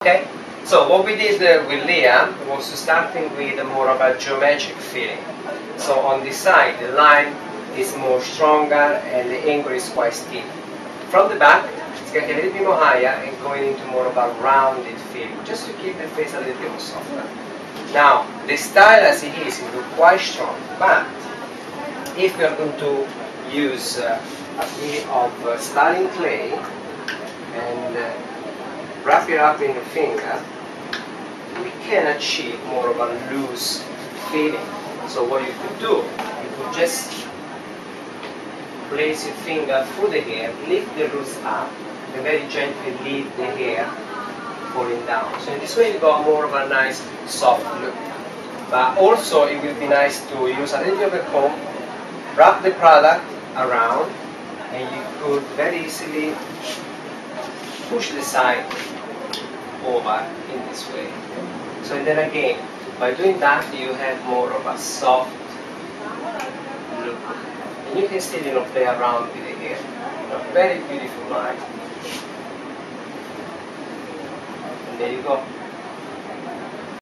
Okay? So what we did with Leah was starting with more of a geometric feeling. So on this side, the line is more stronger and the angle is quite steep. From the back, it's getting a little bit more higher and going into more of a rounded feeling, just to keep the face a little bit more softer. Now, the style as it is, it looks quite strong, but if we are going to use a bit of styling clay and wrap it up in the finger, we can achieve more of a loose feeling. So what you could do, you could just place your finger through the hair, lift the roots up, and very gently leave the hair falling down. So in this way you got more of a nice soft look. But also it will be nice to use a little bit of a comb, wrap the product around, and you could very easily push the side over in this way. So then again, by doing that you have more of a soft look. And you can still play around with the hair. Very beautiful line. And there you go.